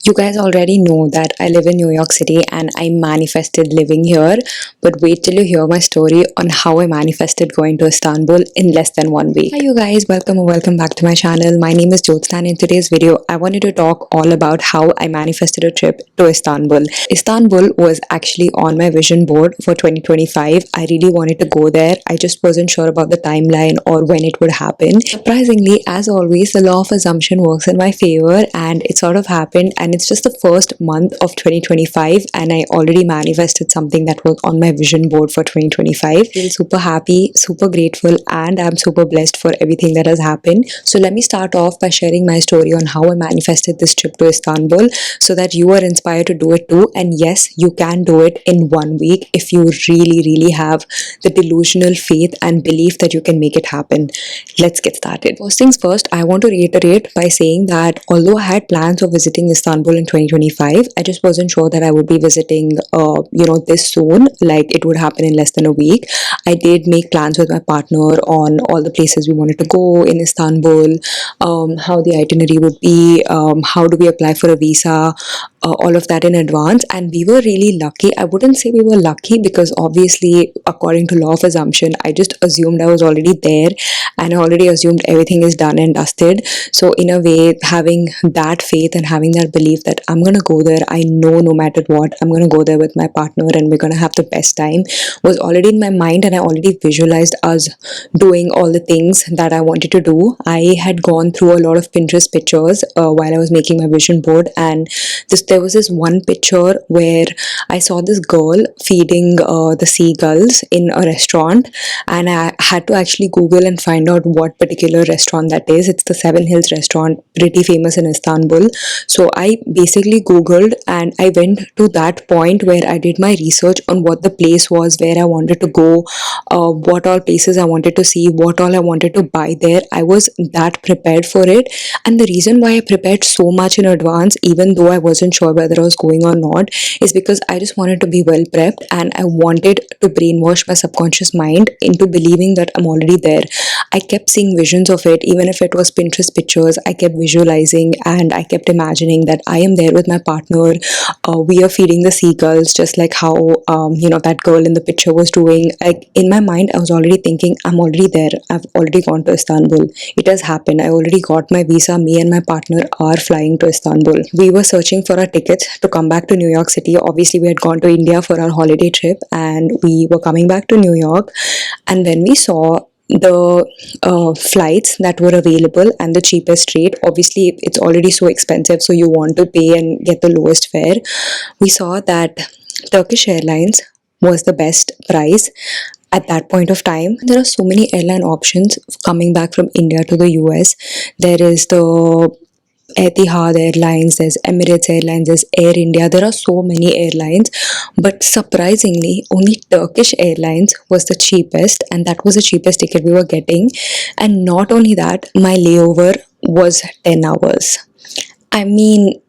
You guys already know that I live in New York City and I manifested living here, but wait till you hear my story on how I manifested going to Istanbul in less than 1 week. Hi you guys, welcome or welcome back to my channel. My name is Jyotsna and in today's video, I wanted to talk all about how I manifested a trip to Istanbul. Istanbul was actually on my vision board for 2025. I really wanted to go there. I just wasn't sure about the timeline or when it would happen. Surprisingly, as always, the law of assumption works in my favor and it sort of happened, and it's just the first month of 2025 and I already manifested something that was on my vision board for 2025. I feel super happy, super grateful, and I'm super blessed for everything that has happened. So let me start off by sharing my story on how I manifested this trip to Istanbul so that you are inspired to do it too. And yes, you can do it in 1 week if you really have the delusional faith and belief that you can make it happen. Let's get started. First things first, I want to reiterate by saying that although I had plans of visiting Istanbul in 2025, I just wasn't sure that I would be visiting this soon, like it would happen in less than a week. I did make plans with my partner on all the places we wanted to go in Istanbul, how the itinerary would be, how do we apply for a visa, all of that in advance, and we were really lucky. I wouldn't say we were lucky because obviously according to law of assumption, I just assumed I was already there and I already assumed everything is done and dusted. So in a way, having that faith and having that belief that I'm gonna go there, I know no matter what, I'm gonna go there with my partner and we're gonna have the best time, was already in my mind, and I already visualized us doing all the things that I wanted to do. I had gone through a lot of Pinterest pictures while I was making my vision board, and there was this one picture where I saw this girl feeding the seagulls in a restaurant, and I had to actually Google and find out what particular restaurant that is. It's the Seven Hills restaurant, pretty famous in Istanbul. So I basically Googled and I went to that point where I did my research on what the place was, where I wanted to go, what all places I wanted to see, what all I wanted to buy there. I was that prepared for it, and the reason why I prepared so much in advance, even though I wasn't sure whether I was going or not, is because I just wanted to be well prepped and I wanted to brainwash my subconscious mind into believing that I'm already there. I kept seeing visions of it, even if it was Pinterest pictures. I kept visualizing and I kept imagining that I am there with my partner. We are feeding the seagulls just like how that girl in the picture was doing. Like in my mind, I was already thinking, I'm already there. I've already gone to Istanbul. It has happened. I already got my visa. Me and my partner are flying to Istanbul. We were searching for our tickets to come back to New York City. Obviously, we had gone to India for our holiday trip and we were coming back to New York. And when we saw the flights that were available and the cheapest rate, obviously it's already so expensive, so you want to pay and get the lowest fare. We saw that Turkish Airlines was the best price at that point of time. There are so many airline options coming back from India to the US. There is the Etihad Airlines, there's Emirates Airlines, there's Air India. There are so many airlines, but surprisingly, only Turkish Airlines was the cheapest, and that was the cheapest ticket we were getting. And not only that, my layover was 10 hours. I mean,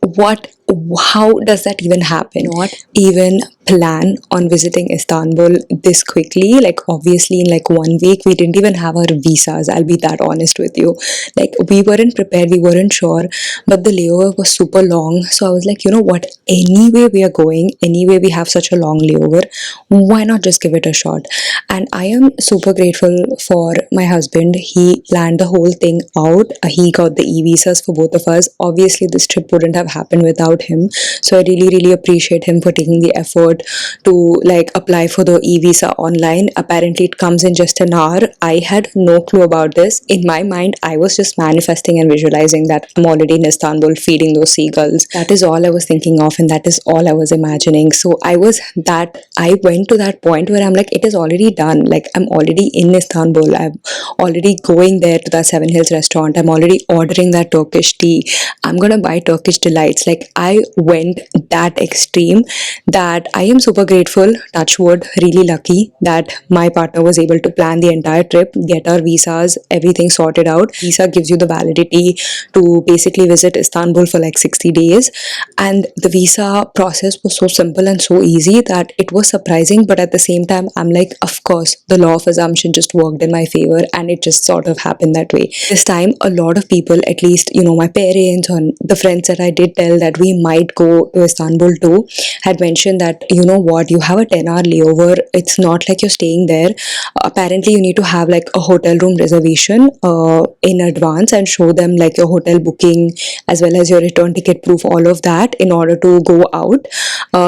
what? How does that even happen? Not even plan on visiting Istanbul this quickly. Like obviously in like 1 week we didn't even have our visas. I'll be that honest with you. Like we weren't prepared, we weren't sure, but the layover was super long. So I was like, you know what? Anyway we are going. Anyway we have such a long layover. Why not just give it a shot? And I am super grateful for my husband. He planned the whole thing out. He got the e-visas for both of us. Obviously this trip wouldn't have happened without him, so I really appreciate him for taking the effort to like apply for the e-visa online. Apparently it comes in just an hour. I had no clue about this. In my mind I was just manifesting and visualizing that I'm already in Istanbul feeding those seagulls. That is all I was thinking of and that is all I was imagining. So I went to that point where I'm like, it is already done. Like I'm already in Istanbul. I'm already going there to that Seven Hills restaurant. I'm already ordering that Turkish tea. I'm gonna buy Turkish delights. Like I went that extreme that I am super grateful, touch wood, really lucky that my partner was able to plan the entire trip, get our visas, everything sorted out. Visa gives you the validity to basically visit Istanbul for like 60 days. And the visa process was so simple and so easy that it was surprising. But at the same time, I'm like, of course, the law of assumption just worked in my favor and it just sort of happened that way. This time, a lot of people, at least, my parents and the friends that I did tell that we might go to Istanbul too, had mentioned that, you know what, you have a 10-hour layover. It's not like you're staying there. Apparently, you need to have like a hotel room reservation in advance and show them like your hotel booking as well as your return ticket proof, all of that in order to go out.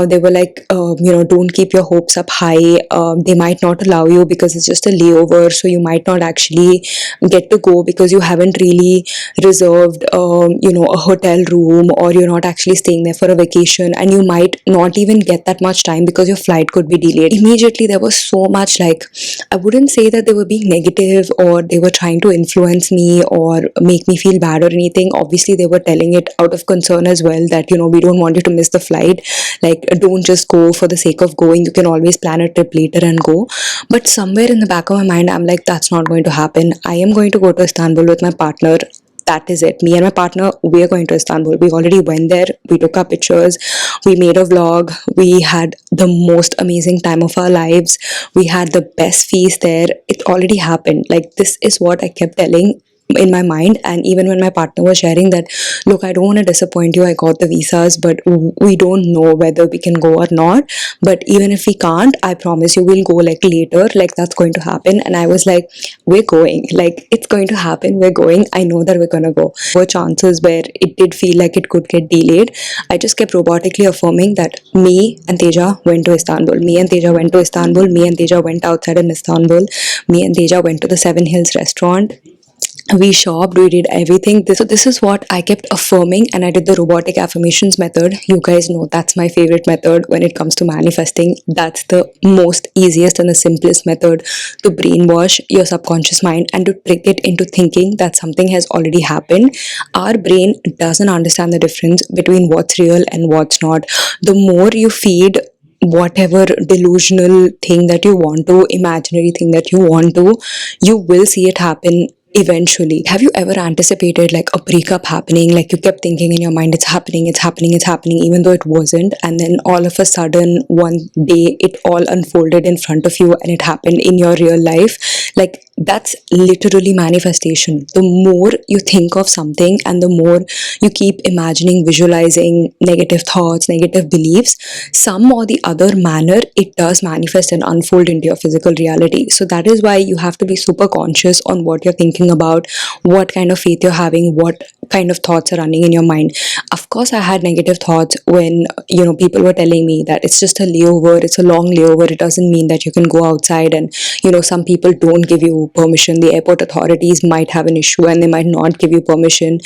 They were like, don't keep your hopes up high. They might not allow you because it's just a layover, so you might not actually get to go because you haven't really reserved, a hotel room, or you're not actually staying there for a vacation, and you might not even get that much time because your flight could be delayed. Immediately, there was so much, like, I wouldn't say that they were being negative or they were trying to influence me or make me feel bad or anything. Obviously, they were telling it out of concern as well that, we don't want you to miss the flight. Like, don't just go for the sake of going. You can always plan a trip later and go. But somewhere in the back of my mind, I'm like, that's not going to happen. I am going to go to Istanbul with my partner. That is it. Me and my partner, we are going to Istanbul. We already went there. We took our pictures. We made a vlog. We had the most amazing time of our lives. We had the best feast there. It already happened. Like, this is what I kept telling in my mind. And even when my partner was sharing that, look, I don't want to disappoint you, I got the visas, but we don't know whether we can go or not. But even if we can't, I promise you we'll go like later. Like, that's going to happen. And I was like, we're going. Like, it's going to happen. We're going. I know that we're gonna go. There were chances where it did feel like it could get delayed. I just kept robotically affirming that me and Teja went to Istanbul. Me and Teja went to Istanbul. Me and Teja went outside in Istanbul. Me and Teja went to the Seven Hills restaurant. We shopped, we did everything. So this is what I kept affirming, and I did the robotic affirmations method. You guys know that's my favorite method when it comes to manifesting. That's the most easiest and the simplest method to brainwash your subconscious mind and to trick it into thinking that something has already happened. Our brain doesn't understand the difference between what's real and what's not. The more you feed whatever delusional thing that you want to, imaginary thing that you want to, you will see it happen eventually. Have you ever anticipated like a breakup happening? Like, you kept thinking in your mind, it's happening, it's happening, it's happening, even though it wasn't. And then all of a sudden, one day, it all unfolded in front of you and it happened in your real life. Like, that's literally manifestation. The more you think of something and the more you keep imagining, visualizing negative thoughts, negative beliefs, some or the other manner, it does manifest and unfold into your physical reality. So that is why you have to be super conscious on what you're thinking about, what kind of faith you're having, what kind of thoughts are running in your mind. Of course, I had negative thoughts when, people were telling me that it's just a layover, it's a long layover, it doesn't mean that you can go outside. And, some people don't give you permission. The airport authorities might have an issue and they might not give you permission.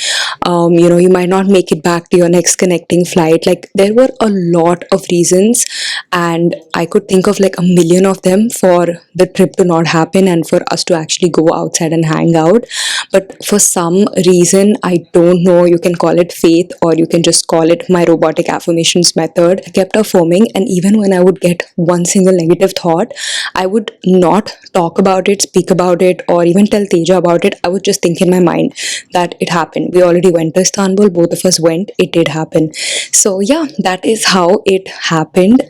You might not make it back to your next connecting flight. Like, there were a lot of reasons, and I could think of like a million of them for the trip to not happen and for us to actually go outside and hang out. But for some reason, I don't know, you can call it faith or you can just call it my robotic affirmations method. I kept affirming, and even when I would get one single negative thought, I would not talk about it, speak about it, or even tell Teja about it. I would just think in my mind that it happened. We already went to Istanbul, both of us went, it did happen. So yeah, that is how it happened.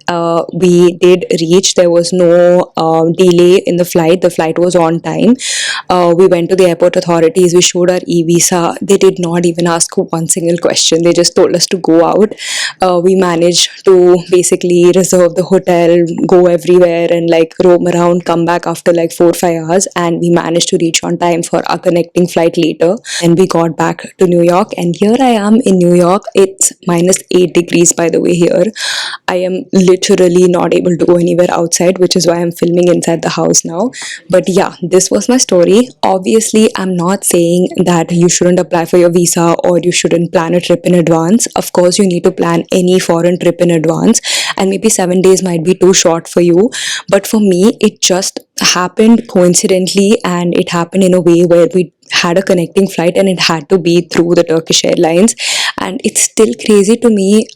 We did reach. There was no delay in the flight. The flight was on time. We went to the airport authorities. We showed our e-visa. They did not even ask one single question. They just told us to go out. We managed to basically reserve the hotel, go everywhere and like roam around, come back after like 4 or 5 hours, and we managed to reach on time for our connecting flight later. And we got back to New York, and here I am in New York. It's -8 degrees, by the way. Here I am literally not able to go anywhere outside, which is why I'm filming inside the house now. But yeah, this was my story. Obviously, I'm not saying that you shouldn't apply for your visa or you shouldn't plan a trip in advance. Of course, you need to plan any foreign trip in advance, and maybe 7 days might be too short for you. But for me, it just happened coincidentally, and it happened in a way where we had a connecting flight and it had to be through the Turkish Airlines. And it's still crazy to me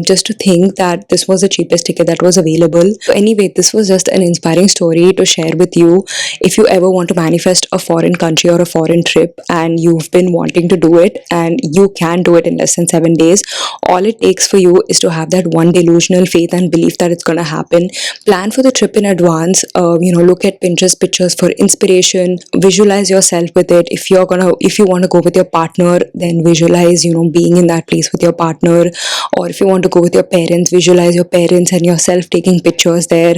just to think that this was the cheapest ticket that was available. So anyway, this was just an inspiring story to share with you. If you ever want to manifest a foreign country or a foreign trip and you've been wanting to do it and you can do it in less than 7 days, all it takes for you is to have that one delusional faith and belief that it's going to happen. Plan for the trip in advance. Look at Pinterest pictures for inspiration. Visualize yourself with it. If you want to go with your partner, then visualize being in that place with your partner. Or if you want to go with your parents, visualize your parents and yourself taking pictures there.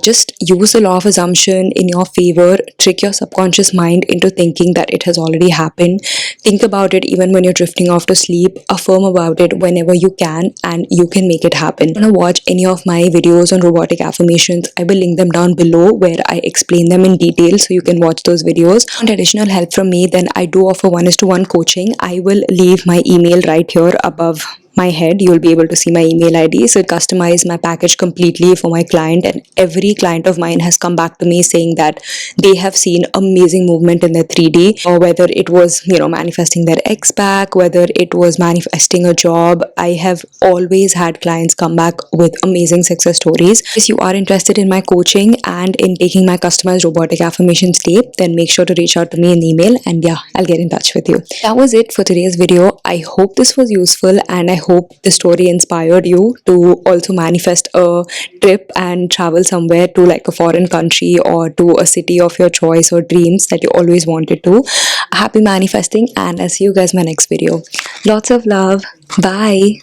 Just use the law of assumption in your favor. Trick your subconscious mind into thinking that it has already happened. Think about it even when you're drifting off to sleep. Affirm about it whenever you can, and you can make it happen. If you want to watch any of my videos on robotic affirmations, I will link them down below where I explain them in detail, so you can watch those videos. If you want additional help from me, then I do offer 1:1 coaching. I will leave my email right here above my head. You'll be able to see my email ID. So customize my package completely for my client, and every client of mine has come back to me saying that they have seen amazing movement in their 3D, or whether it was manifesting their ex back, whether it was manifesting a job. I have always had clients come back with amazing success stories. If you are interested in my coaching and in taking my customized robotic affirmations tape, then make sure to reach out to me in email, and yeah, I'll get in touch with you. That was it for today's video. I hope this was useful, and I hope the story inspired you to also manifest a trip and travel somewhere to like a foreign country or to a city of your choice or dreams that you always wanted to. Happy manifesting, and I'll see you guys in my next video. Lots of love. Bye.